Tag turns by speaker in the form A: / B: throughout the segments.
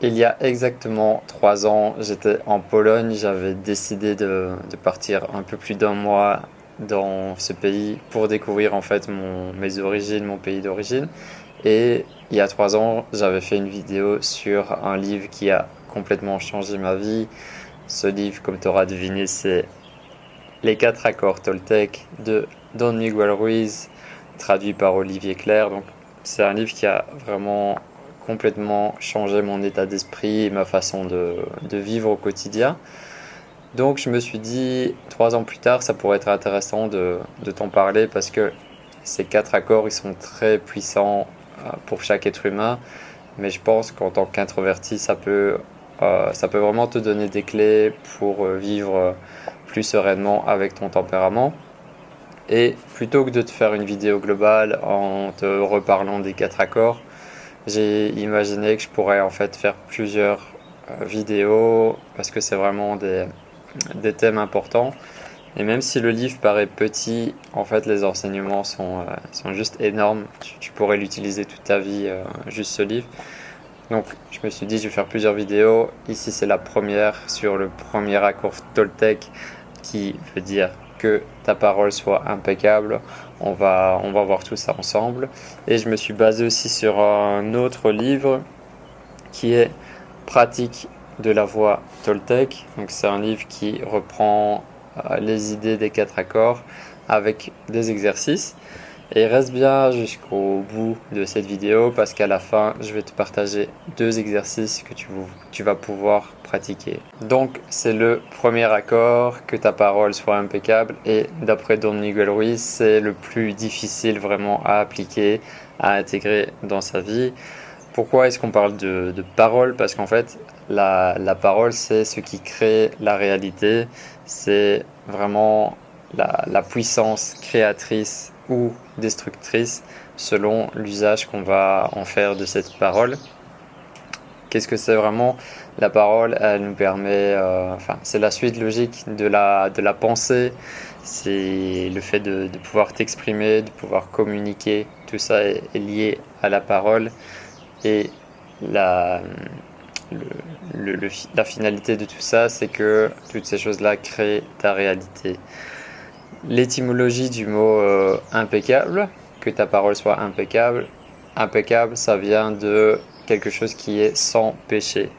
A: Il y a exactement 3 ans, j'étais en Pologne. J'avais décidé de partir un peu plus d'1 mois dans ce pays pour découvrir en fait mes origines, mon pays d'origine. Et il y a 3 ans, j'avais fait une vidéo sur un livre qui a complètement changé ma vie. Ce livre, comme tu auras deviné, c'est Les 4 accords Toltec de Don Miguel Ruiz, traduit par Olivier Clerc. Donc, c'est un livre qui a vraiment complètement changé mon état d'esprit et ma façon de vivre au quotidien. Donc, je me suis dit, 3 ans plus tard, ça pourrait être intéressant de t'en parler parce que ces 4 accords, ils sont très puissants pour chaque être humain. Mais je pense qu'en tant qu'introverti, ça peut vraiment te donner des clés pour vivre plus sereinement avec ton tempérament. Et plutôt que de te faire une vidéo globale en te reparlant des 4 accords, j'ai imaginé que je pourrais en fait faire plusieurs vidéos parce que c'est vraiment des thèmes importants. Et même si le livre paraît petit, en fait les enseignements sont juste énormes. Tu pourrais l'utiliser toute ta vie, juste ce livre. Donc je me suis dit je vais faire plusieurs vidéos. Ici c'est la première sur le premier accord Toltec qui veut dire que ta parole soit impeccable. On va voir tout ça ensemble. Et je me suis basé aussi sur un autre livre qui est Pratique de la voix Toltec. Donc c'est un livre qui reprend les idées des 4 accords avec des exercices. Et reste bien jusqu'au bout de cette vidéo parce qu'à la fin, je vais te partager 2 exercices que tu vas pouvoir pratiquer. Donc, c'est le premier accord, que ta parole soit impeccable. Et d'après Don Miguel Ruiz, c'est le plus difficile vraiment à appliquer, à intégrer dans sa vie. Pourquoi est-ce qu'on parle de parole? Parce qu'en fait, la parole, c'est ce qui crée la réalité. C'est vraiment la puissance créatrice ou destructrice selon l'usage qu'on va en faire de cette parole. Qu'est-ce que c'est vraiment? La parole, elle nous permet, c'est la suite logique de la pensée, c'est le fait de pouvoir t'exprimer, de pouvoir communiquer, tout ça est lié à la parole. Et la, la finalité de tout ça, c'est que toutes ces choses-là créent ta réalité. L'étymologie du mot impeccable, que ta parole soit impeccable, impeccable, ça vient de quelque chose qui est sans péché.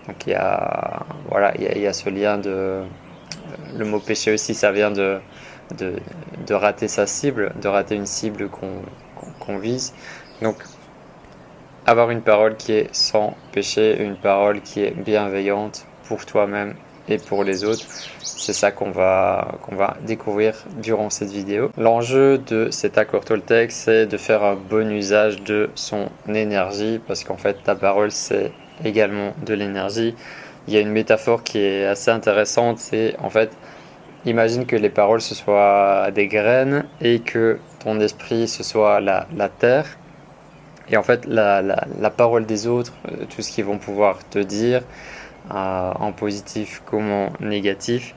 A: Donc il y a ce lien le mot péché aussi, ça vient de rater sa cible, de rater une cible qu'on vise. Donc avoir une parole qui est sans péché, une parole qui est bienveillante pour toi-même et pour les autres, c'est ça qu'on va découvrir durant cette vidéo. L'enjeu de cet accord Toltec, c'est de faire un bon usage de son énergie, parce qu'en fait ta parole c'est également de l'énergie. Il y a une métaphore qui est assez intéressante, c'est en fait, imagine que les paroles ce soit des graines et que ton esprit ce soit la terre. Et en fait, la parole des autres, tout ce qu'ils vont pouvoir te dire, en positif comme en négatif,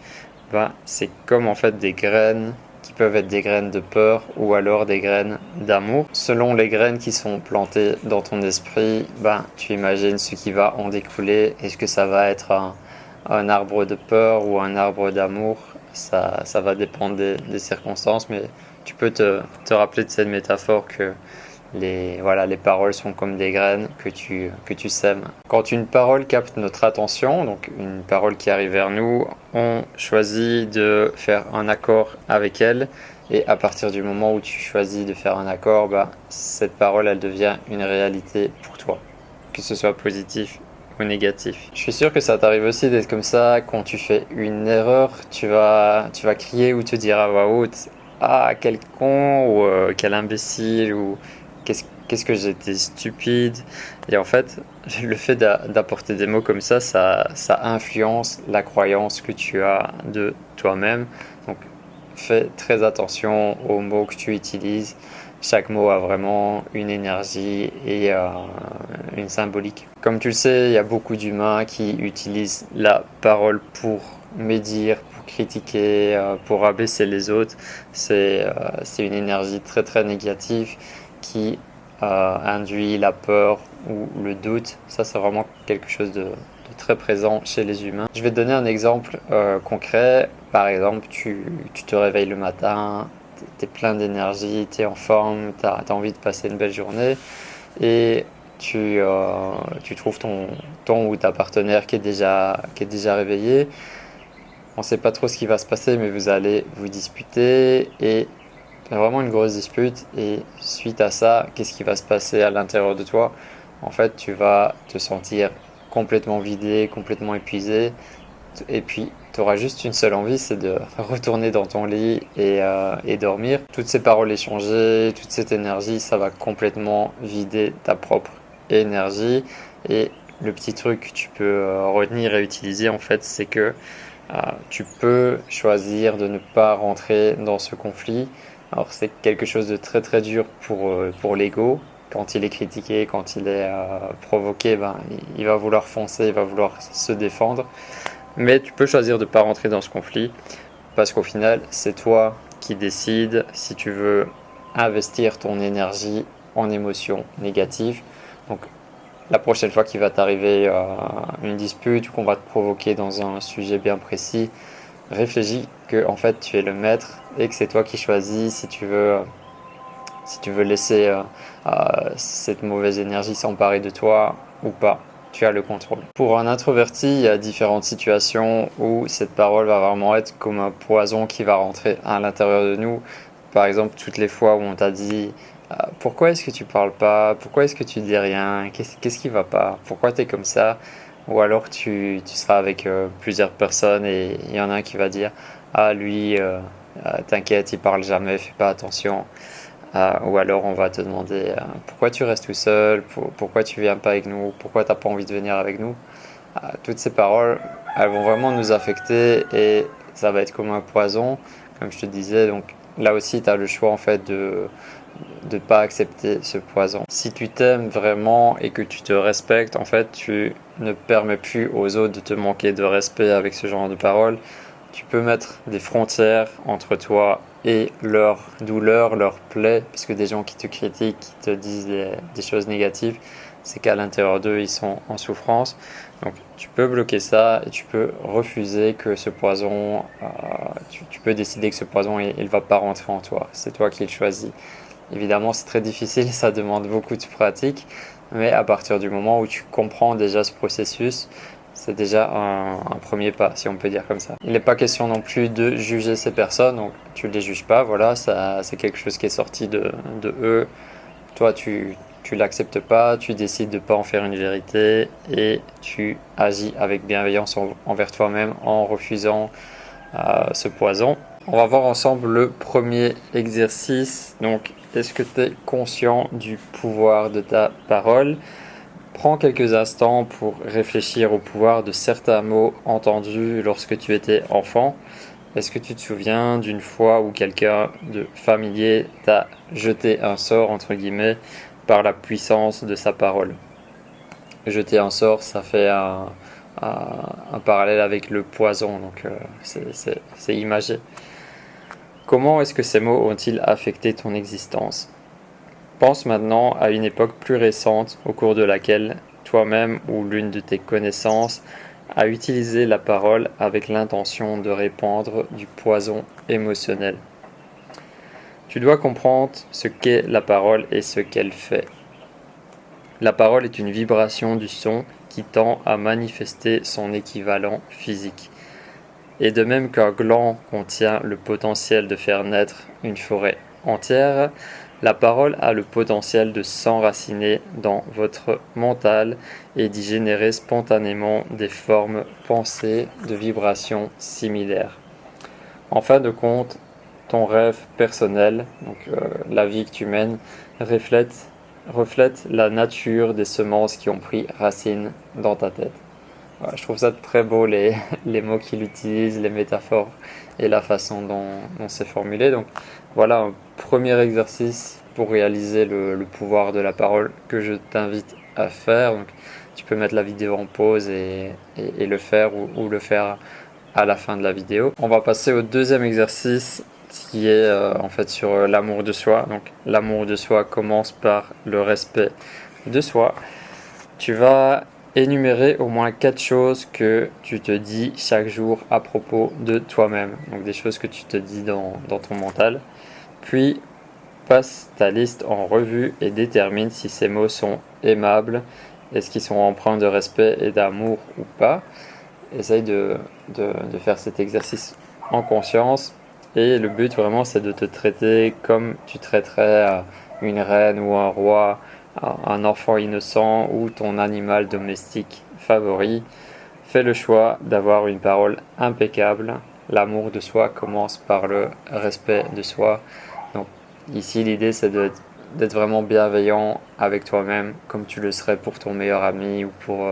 A: c'est comme en fait des graines qui peuvent être des graines de peur ou alors des graines d'amour. Selon les graines qui sont plantées dans ton esprit, tu imagines ce qui va en découler. Est-ce que ça va être un arbre de peur ou un arbre d'amour? Ça va dépendre des circonstances, mais tu peux te rappeler de cette métaphore que les paroles sont comme des graines que tu sèmes. Quand une parole capte notre attention, donc une parole qui arrive vers nous, on choisit de faire un accord avec elle. Et à partir du moment où tu choisis de faire un accord, cette parole, elle devient une réalité pour toi, que ce soit positif ou négatif. Je suis sûr que ça t'arrive aussi d'être comme ça. Quand tu fais une erreur, tu vas crier ou te dire à voix haute: ah, quel con, ou quel imbécile, ou qu'est-ce que j'étais stupide. Et en fait, le fait d'apporter des mots comme ça influence la croyance que tu as de toi-même. Donc fais très attention aux mots que tu utilises. Chaque mot a vraiment une énergie et une symbolique. Comme tu le sais, il y a beaucoup d'humains qui utilisent la parole pour médire, pour critiquer, pour abaisser les autres. C'est une énergie très très négative qui induit la peur ou le doute. Ça, c'est vraiment quelque chose de très présent chez les humains. Je vais te donner un exemple concret. Par exemple, tu te réveilles le matin, tu es plein d'énergie, tu es en forme, tu as envie de passer une belle journée et tu trouves ton ou ta partenaire qui est déjà réveillé. On ne sait pas trop ce qui va se passer, mais vous allez vous disputer et vraiment une grosse dispute. Et suite à ça, qu'est-ce qui va se passer à l'intérieur de toi? En fait, tu vas te sentir complètement vidé, complètement épuisé. Et puis, tu auras juste une seule envie, c'est de retourner dans ton lit et dormir. Toutes ces paroles échangées, toute cette énergie, ça va complètement vider ta propre énergie. Et le petit truc que tu peux retenir et utiliser, en fait, c'est que tu peux choisir de ne pas rentrer dans ce conflit. Alors c'est quelque chose de très très dur pour l'ego. Quand il est critiqué, quand il est provoqué, ben, il va vouloir foncer, il va vouloir se défendre. Mais tu peux choisir de ne pas rentrer dans ce conflit parce qu'au final, c'est toi qui décides si tu veux investir ton énergie en émotions négatives. Donc la prochaine fois qu'il va t'arriver une dispute ou qu'on va te provoquer dans un sujet bien précis, réfléchis que en fait tu es le maître et que c'est toi qui choisis si tu veux laisser cette mauvaise énergie s'emparer de toi ou pas. Tu as le contrôle. Pour un introverti, il y a différentes situations où cette parole va vraiment être comme un poison qui va rentrer à l'intérieur de nous. Par exemple, toutes les fois où on t'a dit pourquoi est-ce que tu parles pas? Pourquoi est-ce que tu dis rien? Qu'est-ce qui va pas? Pourquoi tu es comme ça? Ou alors tu seras avec plusieurs personnes et il y en a un qui va dire ah lui t'inquiète, il parle jamais, fais pas attention. Ou alors on va te demander pourquoi tu restes tout seul, pourquoi tu viens pas avec nous, pourquoi t'as pas envie de venir avec nous. Toutes ces paroles, elles vont vraiment nous affecter et ça va être comme un poison, comme je te disais. Donc là aussi, tu as le choix en fait de ne pas accepter ce poison. Si tu t'aimes vraiment et que tu te respectes, en fait, tu ne permets plus aux autres de te manquer de respect avec ce genre de paroles. Tu peux mettre des frontières entre toi et leur douleur, leur plaie, parce que des gens qui te critiquent, qui te disent des choses négatives, c'est qu'à l'intérieur d'eux, ils sont en souffrance. Donc tu peux bloquer ça et tu peux refuser que ce poison, tu peux décider que ce poison, il ne va pas rentrer en toi. C'est toi qui le choisis. Évidemment, c'est très difficile, ça demande beaucoup de pratique, mais à partir du moment où tu comprends déjà ce processus, c'est déjà un premier pas, si on peut dire comme ça. Il n'est pas question non plus de juger ces personnes, donc tu ne les juges pas, voilà, ça, c'est quelque chose qui est sorti de eux. Toi, tu l'acceptes pas, tu décides de ne pas en faire une vérité et tu agis avec bienveillance envers toi-même en refusant ce poison. On va voir ensemble le premier exercice. Donc, est-ce que tu es conscient du pouvoir de ta parole? Prends quelques instants pour réfléchir au pouvoir de certains mots entendus lorsque tu étais enfant. Est-ce que tu te souviens d'une fois où quelqu'un de familier t'a jeté un sort, entre guillemets, par la puissance de sa parole? Jeter un sort, ça fait un parallèle avec le poison, donc c'est imagé. Comment est-ce que ces mots ont-ils affecté ton existence? Pense maintenant à une époque plus récente au cours de laquelle toi-même ou l'une de tes connaissances a utilisé la parole avec l'intention de répandre du poison émotionnel. Tu dois comprendre ce qu'est la parole et ce qu'elle fait. La parole est une vibration du son qui tend à manifester son équivalent physique. Et de même qu'un gland contient le potentiel de faire naître une forêt entière, la parole a le potentiel de s'enraciner dans votre mental et d'y générer spontanément des formes pensées de vibrations similaires. En fin de compte, ton rêve personnel, donc la vie que tu mènes, reflète la nature des semences qui ont pris racine dans ta tête. Voilà, je trouve ça très beau, les mots qu'il utilise, les métaphores et la façon dont c'est formulé. Donc voilà un premier exercice pour réaliser le pouvoir de la parole que je t'invite à faire. Donc, tu peux mettre la vidéo en pause et le faire ou le faire à la fin de la vidéo. On va passer au deuxième exercice qui est en fait sur l'amour de soi. Donc l'amour de soi commence par le respect de soi. Tu vas énumérer au moins 4 choses que tu te dis chaque jour à propos de toi-même. Donc des choses que tu te dis dans ton mental. Puis passe ta liste en revue et détermine si ces mots sont aimables, est-ce qu'ils sont empreints de respect et d'amour ou pas. Essaye de faire cet exercice en conscience. Et le but vraiment, c'est de te traiter comme tu traiterais une reine ou un roi, un enfant innocent ou ton animal domestique favori. Fais le choix d'avoir une parole impeccable. L'amour de soi commence par le respect de soi. Donc ici, l'idée, c'est d'être vraiment bienveillant avec toi-même, comme tu le serais pour ton meilleur ami ou pour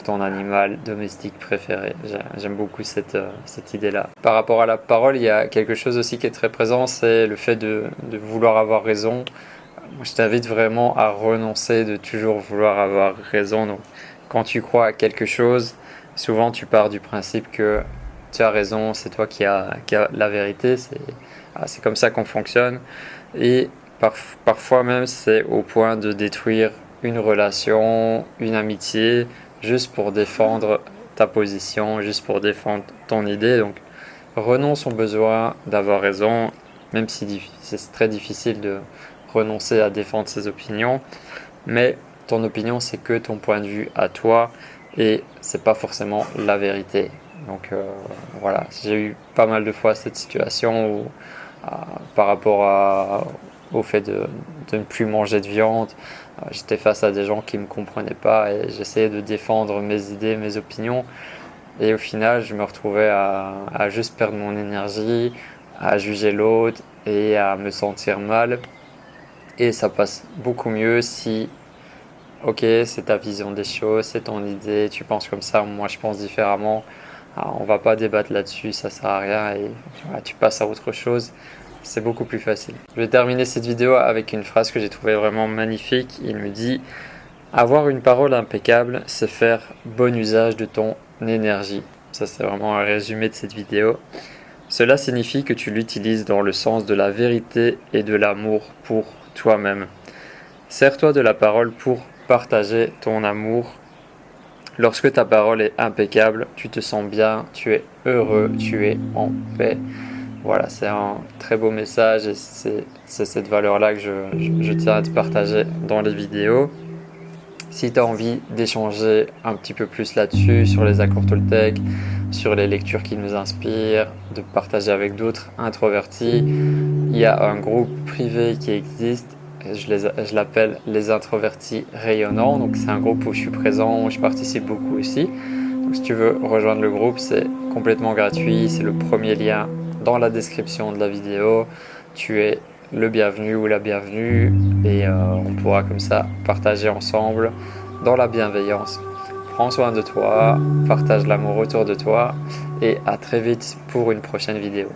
A: ton animal domestique préféré. J'aime beaucoup cette idée-là. Par rapport à la parole, il y a quelque chose aussi qui est très présent, c'est le fait de vouloir avoir raison. Moi, je t'invite vraiment à renoncer de toujours vouloir avoir raison. Donc, quand tu crois à quelque chose, souvent tu pars du principe que tu as raison, c'est toi qui as la vérité. C'est comme ça qu'on fonctionne. Et parfois même, c'est au point de détruire une relation, une amitié, juste pour défendre ta position, juste pour défendre ton idée. Donc, renonce au besoin d'avoir raison, même si c'est très difficile de renoncer à défendre ses opinions. Mais ton opinion, c'est que ton point de vue à toi et c'est pas forcément la vérité. Donc voilà, j'ai eu pas mal de fois cette situation où, par rapport au fait de ne plus manger de viande, j'étais face à des gens qui ne me comprenaient pas et j'essayais de défendre mes idées, mes opinions. Et au final, je me retrouvais à juste perdre mon énergie, à juger l'autre et à me sentir mal. Et ça passe beaucoup mieux si, ok, c'est ta vision des choses, c'est ton idée, tu penses comme ça, moi je pense différemment. Alors, on va pas débattre là-dessus, ça sert à rien et voilà, tu passes à autre chose. C'est beaucoup plus facile. Je vais terminer cette vidéo avec une phrase que j'ai trouvée vraiment magnifique. Il me dit: avoir une parole impeccable, c'est faire bon usage de ton énergie. Ça, c'est vraiment un résumé de cette vidéo. Cela signifie que tu l'utilises dans le sens de la vérité et de l'amour pour toi-même. Sers-toi de la parole pour partager ton amour. Lorsque ta parole est impeccable, tu te sens bien, tu es heureux, tu es en paix. Voilà, c'est un très beau message et c'est cette valeur-là que je tiens à te partager dans les vidéos. Si tu as envie d'échanger un petit peu plus là-dessus, sur les accords Toltec, sur les lectures qui nous inspirent, de partager avec d'autres introvertis, il y a un groupe privé qui existe. Je l'appelle les introvertis rayonnants. Donc c'est un groupe où je suis présent, où je participe beaucoup aussi. Donc si tu veux rejoindre le groupe, c'est complètement gratuit. C'est le premier lien dans la description de la vidéo. Tu es le bienvenu ou la bienvenue et on pourra comme ça partager ensemble dans la bienveillance. Prends soin de toi, partage l'amour autour de toi et à très vite pour une prochaine vidéo.